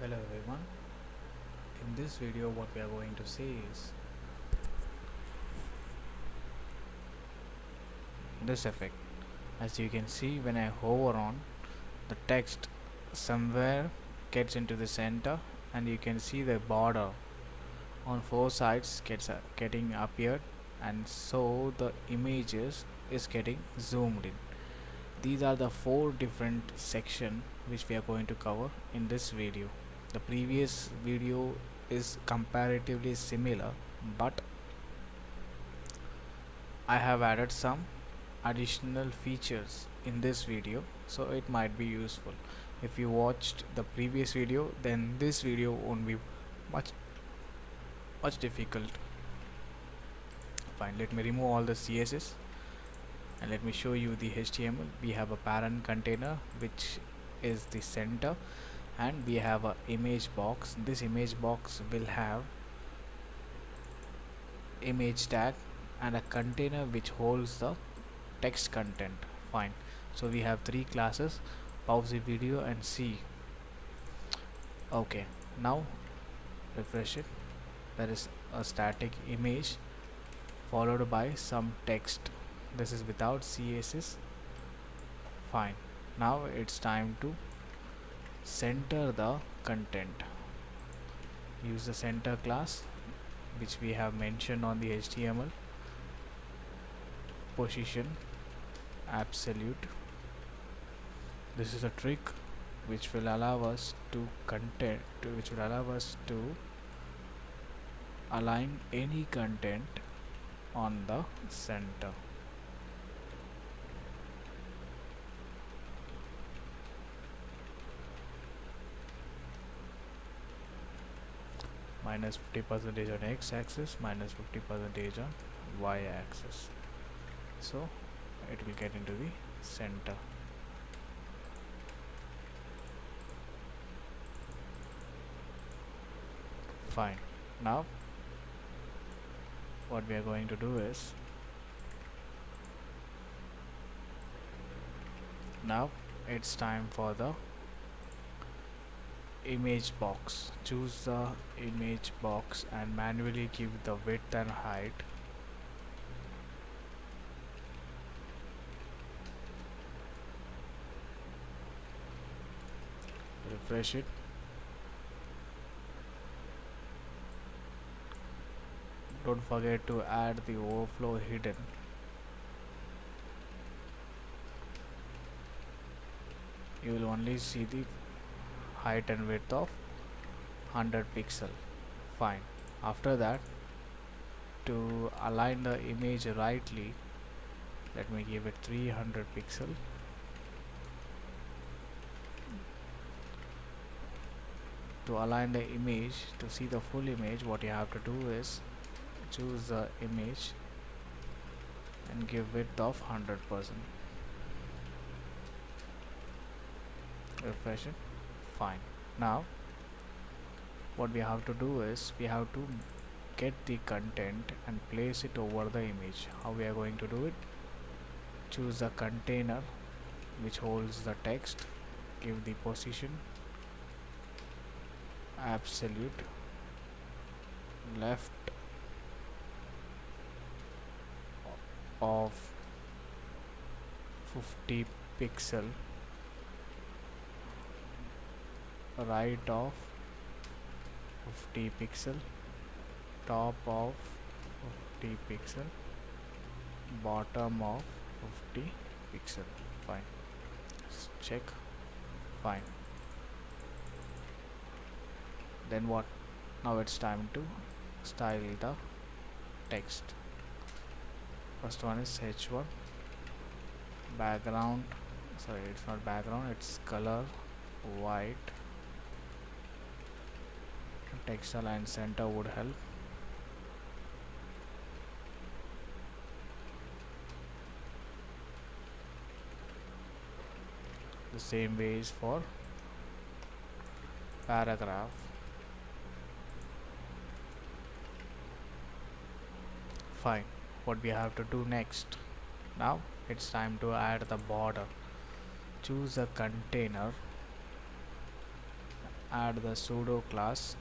Hello everyone. In this video what we are going to see is this effect. As you can see, when I hover on the text, somewhere gets into the center and you can see the border on four sides getting appeared, and so the images is getting zoomed in. These are the four different sections which we are going to cover in this video. The previous video is comparatively similar, but I have added some additional features in this video, so it might be useful. If you watched the previous video, then this video won't be much difficult. Fine, let me remove all the CSS and let me show you the HTML. We have a parent container which is the center, and we have a image box. This image box will have image tag and a container which holds the text content. Fine, so we have three classes: pause the video and see. Okay, now refresh it. There is a static image followed by some text. This is without CSS. Fine, now it's time to center the content. Use the center class which we have mentioned on the HTML. Position absolute. This is a trick which will allow us to align any content on the center. Minus 50% on X axis, minus 50% on Y axis. So it will get into the center. Fine. Now what we are going to do is, now it's time for the image box. Choose the image box and manually give the width and height. Refresh it. Don't forget to add the overflow hidden. You will only see the height and width of 100 pixel. Fine. After that, to align the image rightly, let me give it 300 pixel. To align the image, to see the full image, what you have to do is choose the image and give width of 100%. Refresh it. Fine. Now what we have to do is, we have to get the content and place it over the image. How we are going to do it? Choose the container which holds the text, give the position absolute, left of 50 pixel, right of 50 pixel, top of 50 pixel, bottom of 50 pixel. Fine. Check. Fine. Then what? Now it's time to style the text. First one is H1 background. Sorry, it's not background, it's color white. Text align center would help. The same way is for paragraph. Fine. What we have to do next? Now it's time to add the border. Choose a container add the pseudo class,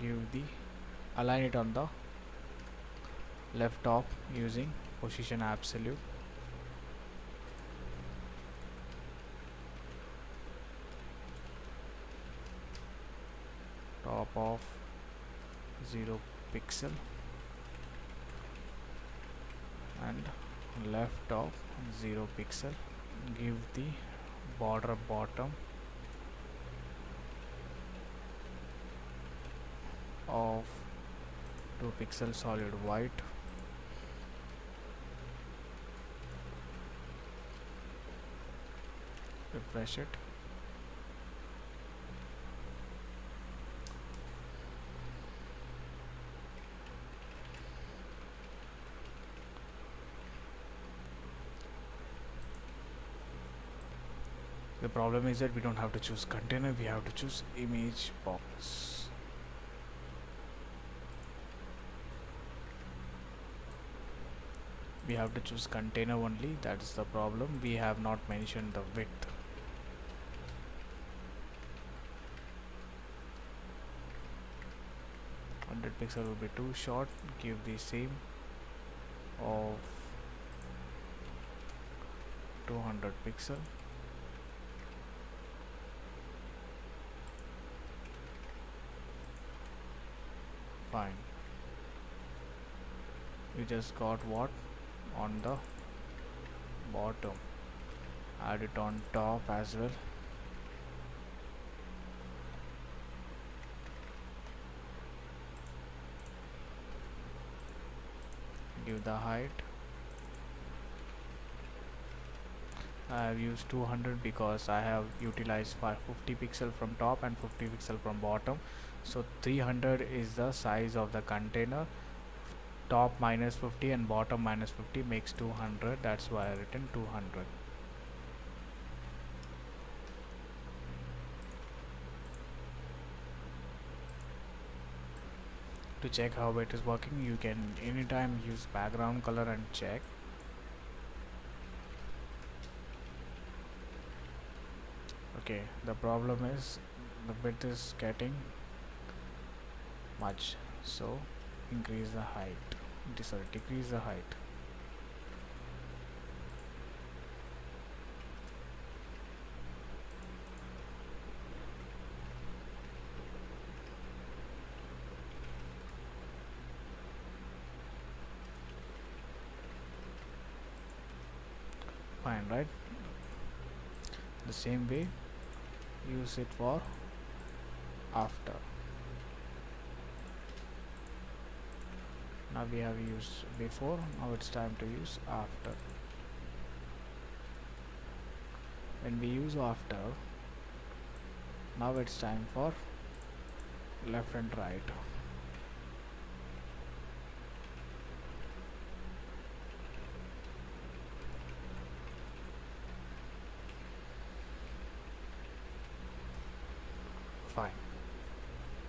give the align it on the left top using position absolute, top of 0 pixel and left top 0 pixel, give the border bottom of 2 pixel solid white, refresh it. The problem is that we don't have to choose container, we have to choose image box. We have to choose container only, that is the problem. We have not mentioned the width. Pixel will be too short, give the same of 200 pixel. Fine. We just got what on the bottom, add it on top as well. Give the height. I have used 200 because I have utilized 50 pixel from top and 50 pixel from bottom, so 300 is the size of the container. Top minus 50 and bottom minus 50 makes 200, that's why I written 200. To check how it is working, you can anytime use background color and check. Okay, the problem is the width is getting much, so increase the height, sorry, decrease the height. Fine, right? The same way use it for after. Now we have used before, now it's time to use after. When we use after, now it's time for left and right. Fine.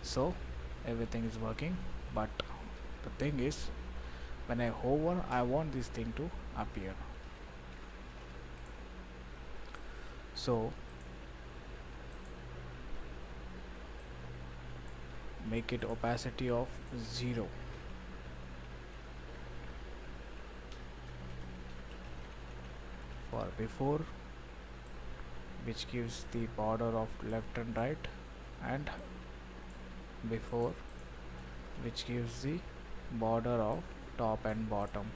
So everything is working, but the thing is, when I hover, I want this thing to appear. So make it opacity of 0. For before, which gives the border of left and right, and before, which gives the border of top and bottom,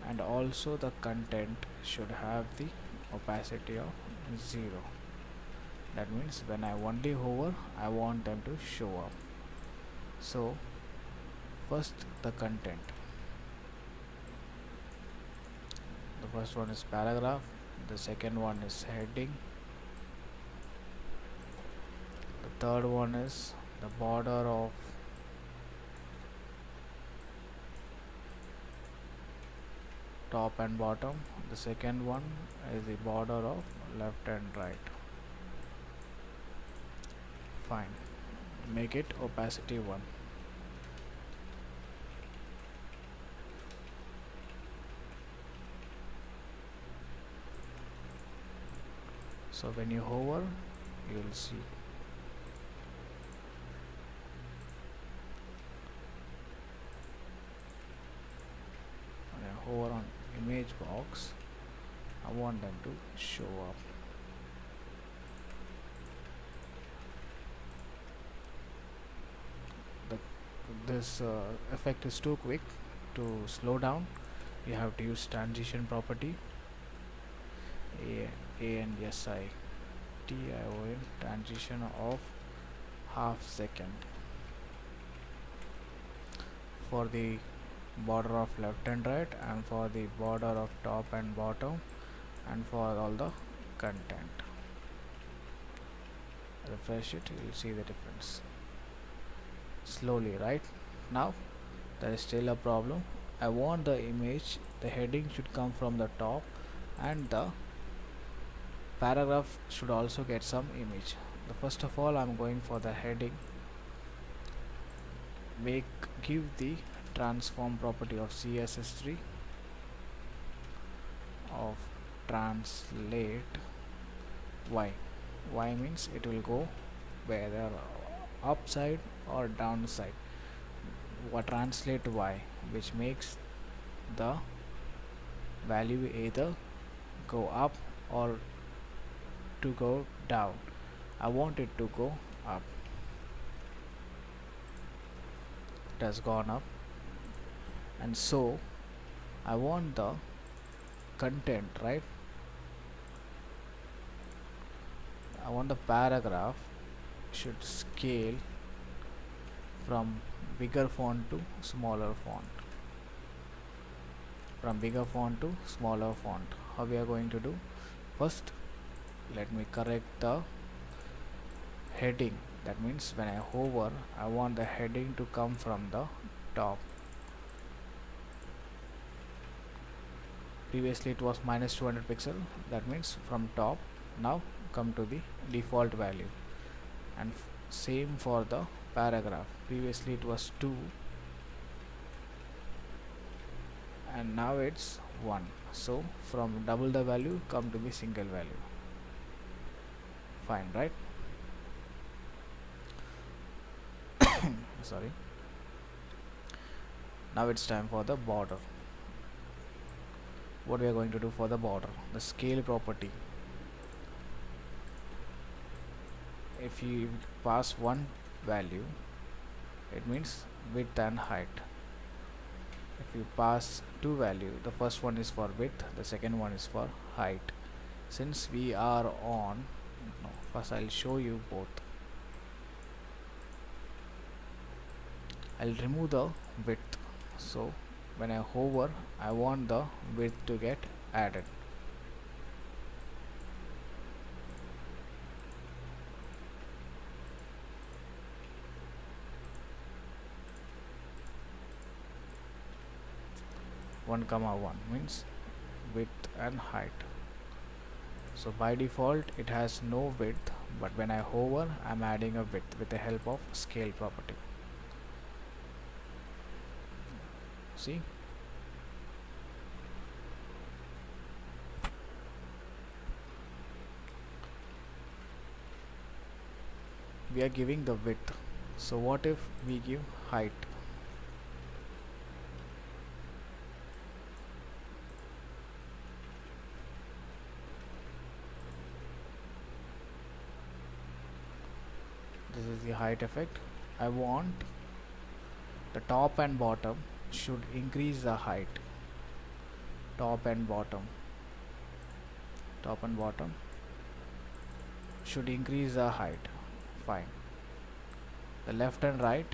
and also the content should have the opacity of 0. That means when I only hover, I want them to show up. So first the content. The first one is paragraph, the second one is heading, the third one is the border of top and bottom, the second one is the border of left and right. Fine, make it opacity 1. So when you hover, you will see. When I hover on image box, I want them to show up. The, this effect is too quick to slow down. You have to use transition property, ANSITION, transition of half second, for the border of left and right, and for the border of top and bottom, and for all the content. Refresh it, you will see the difference slowly. Right now there is still a problem. I want the image, the heading should come from the top, and the paragraph should also get some image. First of all, I'm going for the heading. Give the transform property of CSS3 of translate y. Y means it will go whether upside or downside. What translate y, which makes the value either go up or to go down. I want it to go up. It has gone up, and so I want the content, right? I want the paragraph should scale from bigger font to smaller font, from bigger font to smaller font. How we are going to do? First, let me correct the heading. That means when I hover, I want the heading to come from the top. Previously it was minus 200 pixel, that means from top. Now come to the default value, and same for the paragraph. Previously it was 2 and now it's 1. So from double the value come to the single value. Fine, right? Sorry. Now it's time for the border. What we are going to do for the border? The scale property. If you pass one value, it means width and height. If you pass two value, the first one is for width, the second one is for height. Since we are on, no, first I'll show you both. I'll remove the width. So when I hover, I want the width to get added. One comma one means width and height. So by default it has no width, but when I hover, I'm adding a width with the help of scale property. See? We are giving the width. So what if we give height? This is the height effect. I want the top and bottom should increase the height. Top and bottom should increase the height. Fine. The left and right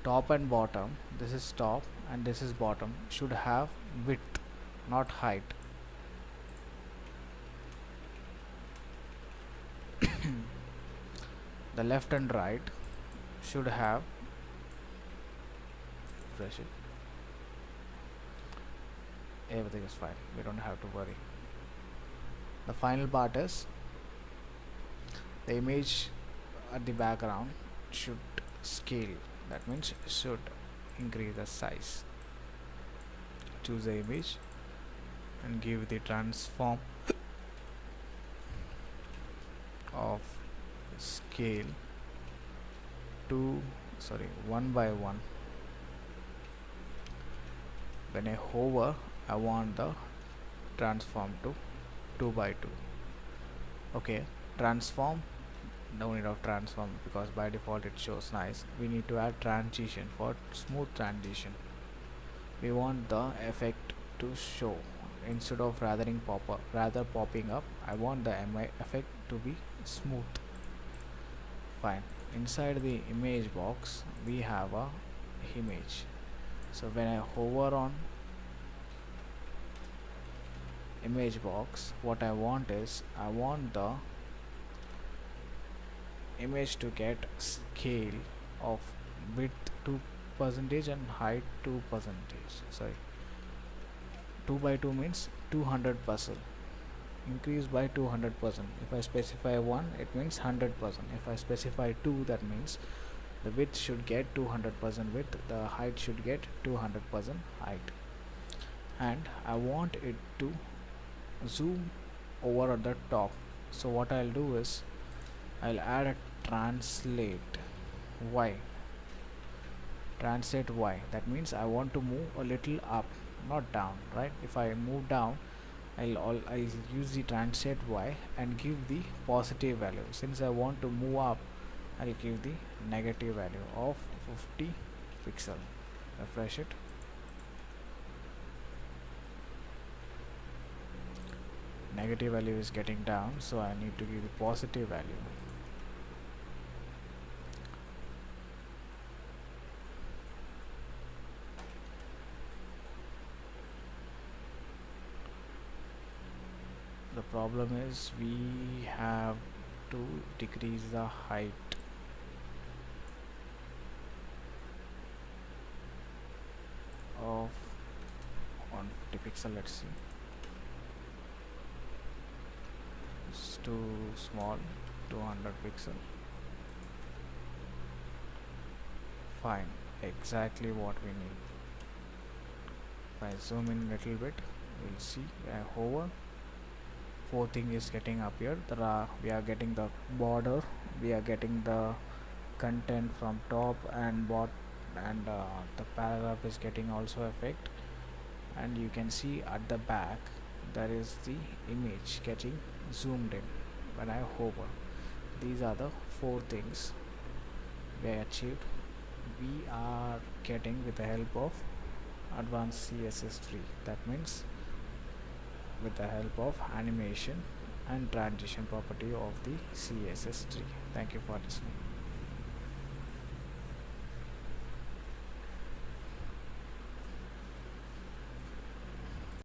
top and bottom, this is top and this is bottom, should have width, not height. The left and right should have, refresh it, everything is fine, we don't have to worry. The final part is the image at the background should scale, that means should increase the size. Choose the image, and give the transform of scale to 1 by 1. When I hover, I want the transform to 2 by 2. Okay, transform, no need of transform because by default it shows nice. We need to add transition. For smooth transition, we want the effect to show instead of rather popping up. I want the effect to be smooth. Fine. Inside the image box we have a image. So when I hover on image box, what I want is I want the image to get scale of width 2% and height 2%. Sorry, 2 by 2 means 200%. Increase by 200%. If I specify 1, it means 100%. If I specify 2, that means the width should get 200% width, the height should get 200% height. And I want it to zoom over at the top. So what I'll do is I'll add a translate y. Translate y. That means I want to move a little up, not down, right? If I move down, I'll use the translate y and give the positive value. Since I want to move up, I'll give the negative value of 50 pixel. Refresh it. Negative value is getting down, so I need to give the positive value. The problem is we have to decrease the height. Of 150 pixel. Let's see. It's too small. 200 pixel. Fine. Exactly what we need. If I zoom in a little bit, we'll see. I hover. Fourth thing is getting up here. We are getting the border. We are getting the content from top and bottom, and the paragraph is getting also effect. And you can see at the back there is the image getting zoomed in when I hover. These are the 4 things we achieved. We are getting with the help of advanced CSS3. That means with the help of animation and transition property of the CSS3. Thank you for listening.